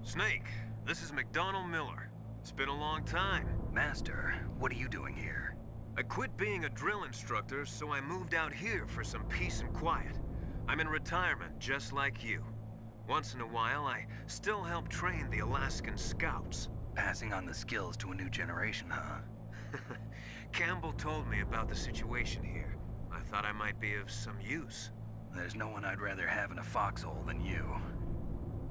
Snake, this is McDonald Miller. It's been a long time. Master, what are you doing here? I quit being a drill instructor, so I moved out here for some peace and quiet. I'm in retirement, just like you. Once in a while, I still help train the Alaskan Scouts. Passing on the skills to a new generation, huh? Campbell told me about the situation here. I thought I might be of some use. There's no one I'd rather have in a foxhole than you.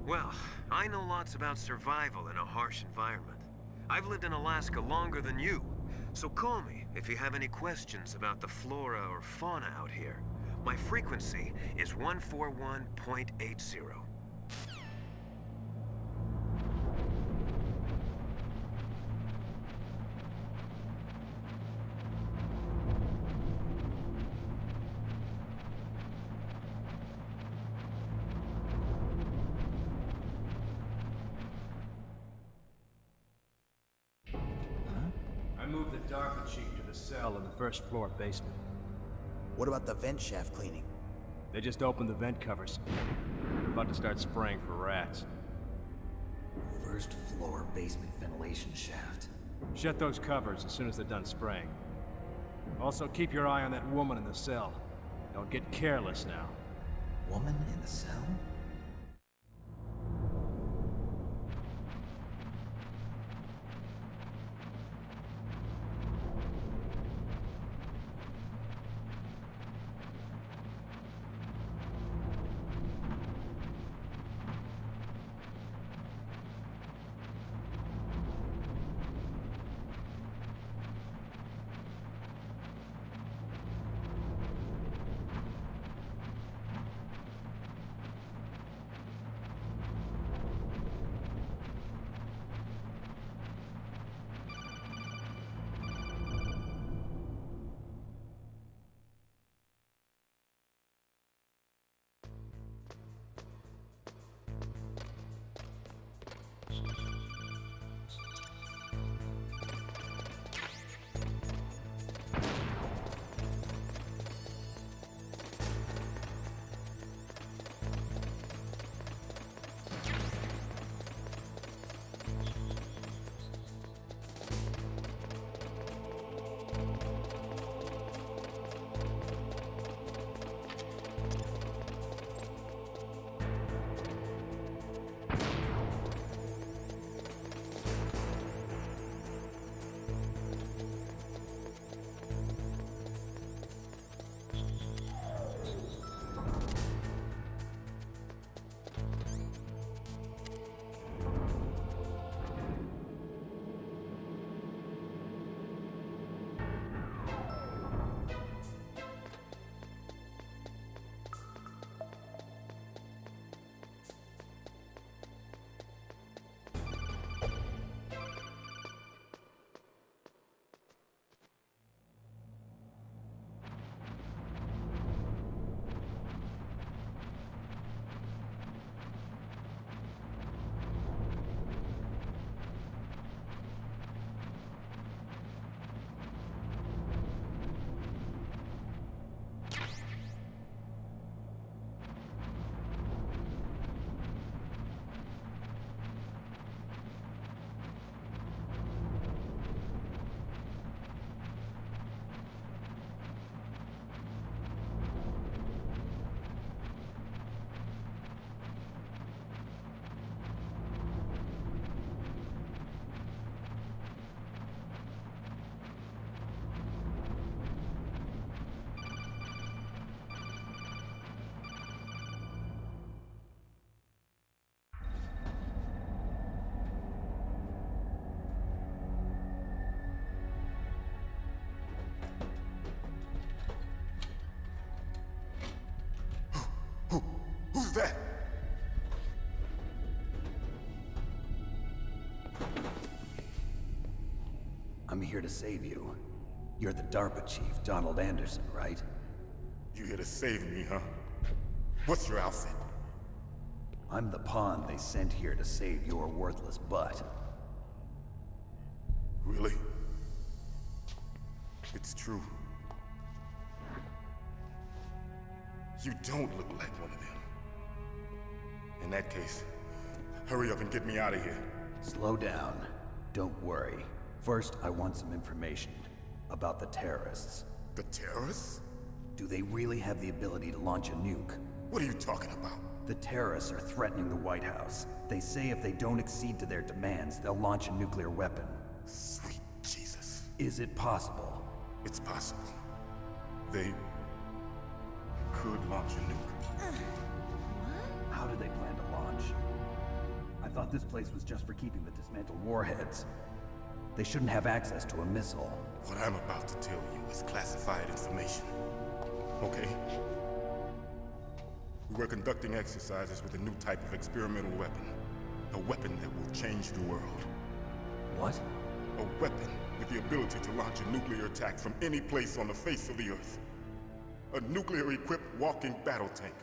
Well, I know lots about survival in a harsh environment. I've lived in Alaska longer than you, so call me if you have any questions about the flora or fauna out here. My frequency is 141.80. I moved the DARPA chief to the cell in the first floor basement. What about the vent shaft cleaning? They just opened the vent covers. They're about to start spraying for rats. First floor basement ventilation shaft. Shut those covers as soon as they're done spraying. Also, keep your eye on that woman in the cell. Don't get careless now. Woman in the cell? Who's that? I'm here to save you. You're the DARPA chief, Donald Anderson, right? You here to save me, huh? What's your outfit? I'm the pawn they sent here to save your worthless butt. Really? It's true. You don't look like one of them. In that case, Hurry up and get me out of here. Slow down. Don't worry. First, I want some information about the terrorists. The terrorists? Do they really have the ability to launch a nuke? What are you talking about? The terrorists are threatening the White House. They say if they don't accede to their demands, they'll launch a nuclear weapon. Sweet Jesus. Is it possible? It's possible. They could launch a nuke. How do they plan to launch? I thought this place was just for keeping the dismantled warheads. They shouldn't have access to a missile. What I'm about to tell you is classified information. Okay? We were conducting exercises with a new type of experimental weapon. A weapon that will change the world. What? A weapon with the ability to launch a nuclear attack from any place on the face of the Earth. A nuclear-equipped walking battle tank.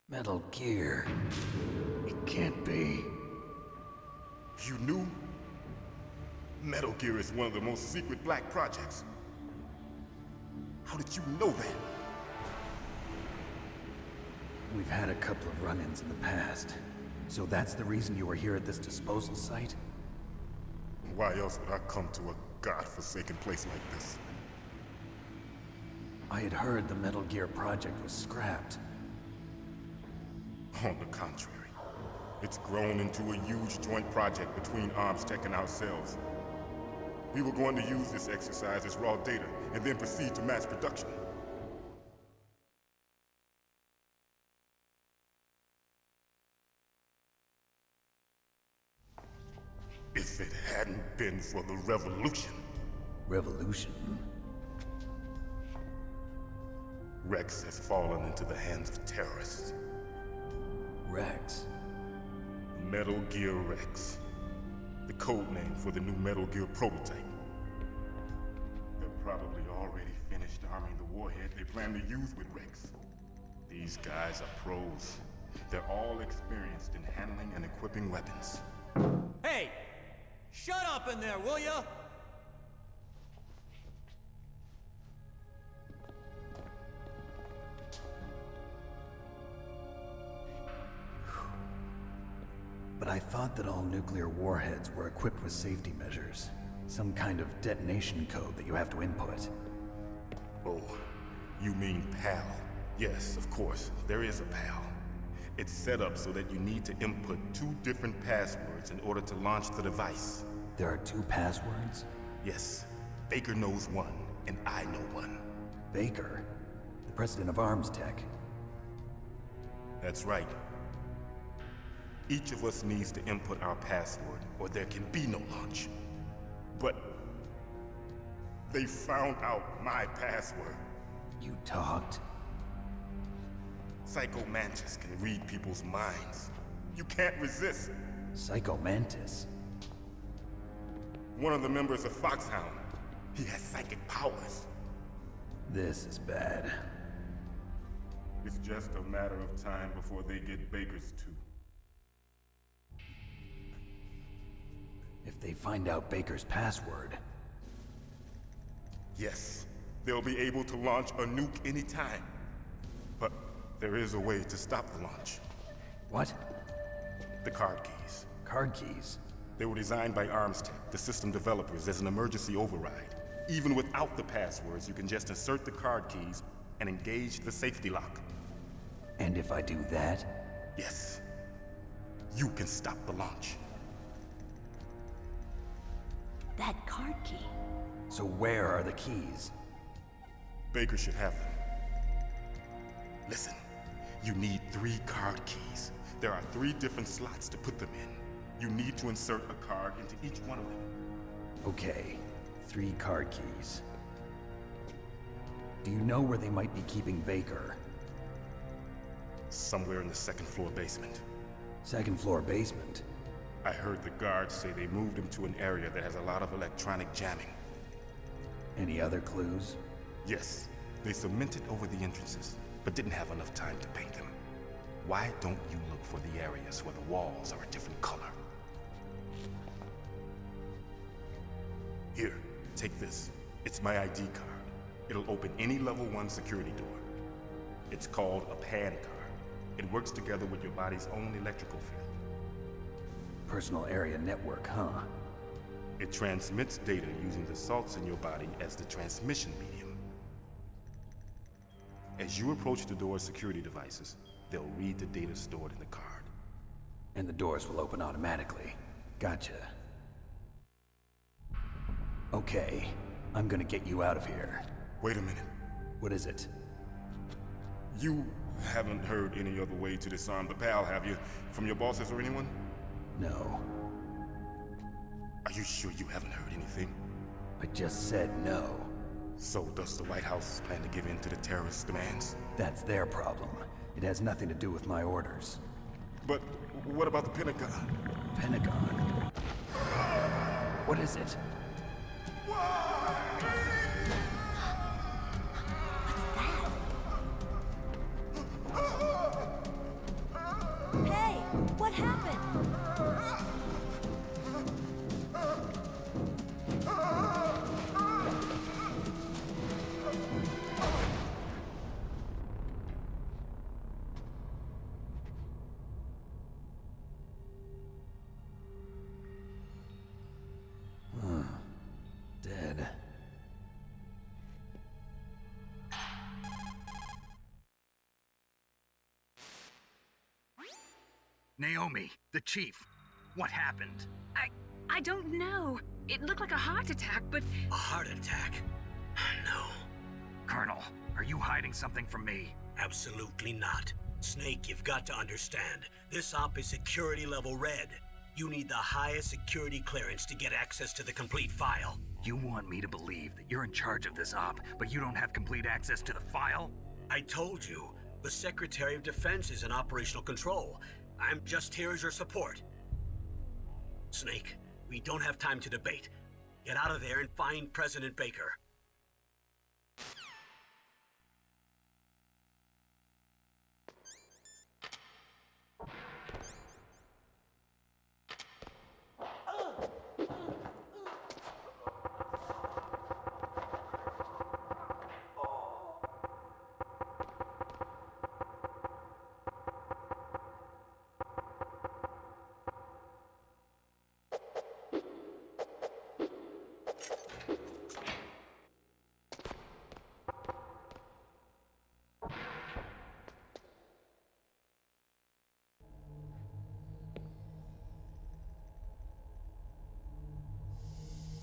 Metal Gear. It can't be. You knew? Metal Gear is one of the most secret black projects. How did you know that? We've had a couple of run-ins in the past. So that's the reason you were here at this disposal site? Why else would I come to a godforsaken place like this? I had heard the Metal Gear project was scrapped. On the contrary, it's grown into a huge joint project between ArmsTech and ourselves. We were going to use this exercise as raw data, and then proceed to mass production. If it hadn't been for the revolution... Revolution? Rex has fallen into the hands of terrorists. Rex? Metal Gear Rex. The code name for the new Metal Gear prototype. They're probably already finished arming the warhead they plan to use with Rex. These guys are pros. They're all experienced in handling and equipping weapons. Hey! Shut up in there, will ya? But I thought that all nuclear warheads were equipped with safety measures. Some kind of detonation code that you have to input. Oh, you mean PAL? Yes, of course, there is a PAL. It's set up so that you need to input 2 different passwords in order to launch the device. There are 2 passwords? Yes, Baker knows one, and I know one. Baker? The president of ArmsTech? That's right. Each of us needs to input our password, or there can be no launch. But they found out my password. You talked? Psycho Mantis can read people's minds. You can't resist. Psycho Mantis? One of the members of Foxhound. He has psychic powers. This is bad. It's just a matter of time before they get Baker's too. If they find out Baker's password... Yes, they'll be able to launch a nuke anytime. But there is a way to stop the launch. What? The card keys. Card keys? They were designed by ArmsTech, the system developers, as an emergency override. Even without the passwords, you can just insert the card keys and engage the safety lock. And if I do that? Yes. You can stop the launch. That card key. So where are the keys? Baker should have them. Listen, you need 3 card keys. There are 3 different slots to put them in. You need to insert a card into each one of them. Okay, 3 card keys. Do you know where they might be keeping Baker? Somewhere in the 2nd floor basement. 2nd floor basement? I heard the guards say they moved him to an area that has a lot of electronic jamming. Any other clues? Yes, they cemented over the entrances, but didn't have enough time to paint them. Why don't you look for the areas where the walls are a different color? Here, take this. It's my ID card. It'll open any level 1 security door. It's called a PAN card. It works together with your body's own electrical field. Personal area network, huh? It transmits data using the salts in your body as the transmission medium. As you approach the door's security devices, they'll read the data stored in the card. And the doors will open automatically. Gotcha. Okay, I'm gonna get you out of here. Wait a minute. What is it? You haven't heard any other way to disarm the PAL, have you? From your bosses or anyone? No. Are you sure you haven't heard anything? I just said no. So does the White House plan to give in to the terrorists' demands? That's their problem. It has nothing to do with my orders. But what about the Pentagon? Pentagon? What is it? Hey, what happened? Dead. Naomi, the chief. What happened? I don't know. It looked like a heart attack, but... A heart attack? No, Colonel, are you hiding something from me? absolutely not. Snake, you've got to understand. This op is security level red. You need the highest security clearance to get access to the complete file. You want me to believe that you're in charge of this op, but you don't have complete access to the file? I told you, the Secretary of Defense is in operational control. I'm just here as your support. Snake, we don't have time to debate. Get out of there and find President Baker.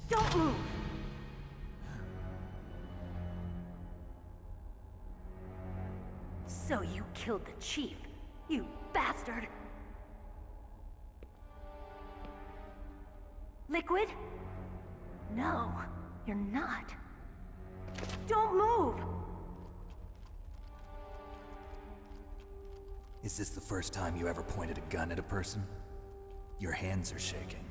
Don't move! So you killed the chief, you bastard! Liquid? No, you're not. Don't move! Is this the first time you ever pointed a gun at a person? Your hands are shaking.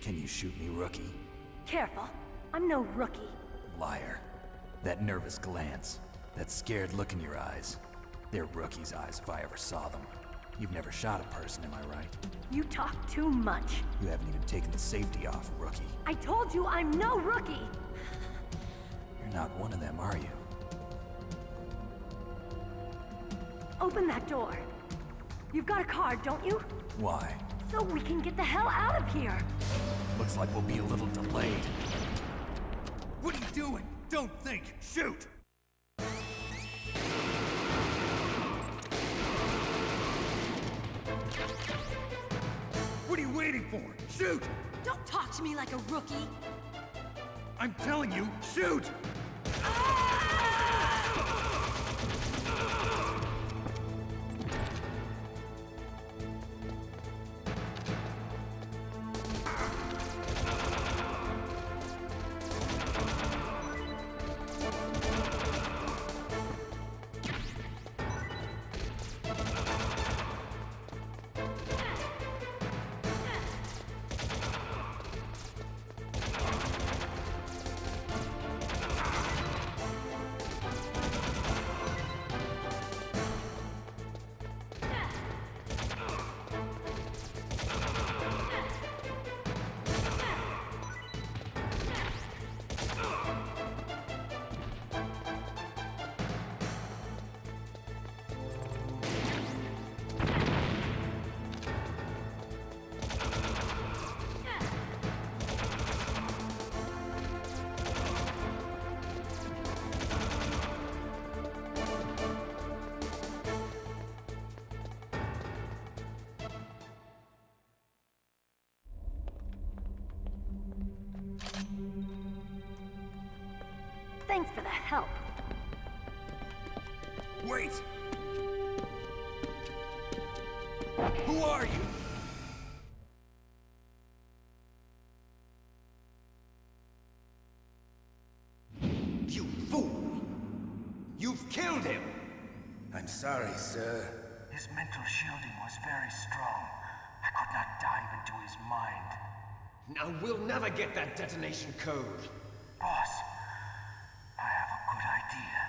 Can you shoot me, rookie? Careful, I'm no rookie. Liar. That nervous glance, that scared look in your eyes. They're rookie's eyes if I ever saw them. You've never shot a person, am I right? You talk too much. You haven't even taken the safety off, rookie. I told you I'm no rookie! You're not one of them, are you? Open that door. You've got a card, don't you? Why? So we can get the hell out of here! Looks like we'll be a little delayed. What are you doing? Don't think! Shoot! What are you waiting for? Shoot! Don't talk to me like a rookie! I'm telling you, shoot! Who are you? You fool! You've killed him! I'm sorry, sir. His mental shielding was very strong. I could not dive into his mind. Now we'll never get that detonation code. Boss, I have a good idea.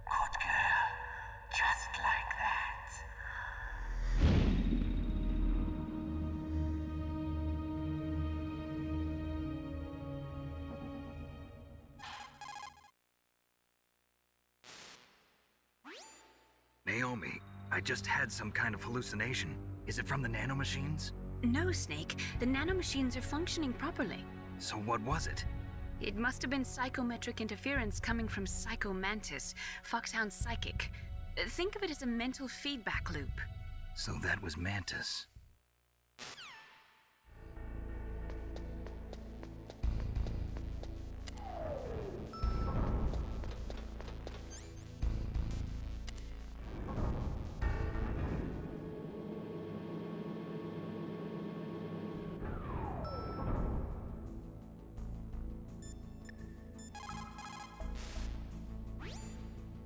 Good girl. Just like that. Naomi, I just had some kind of hallucination. Is it from the nanomachines? No, Snake. The nanomachines are functioning properly. So what was it? It must have been psychometric interference coming from Psycho Mantis, Foxhound's psychic. Think of it as a mental feedback loop. So that was Mantis.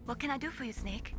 What can I do for you, Snake?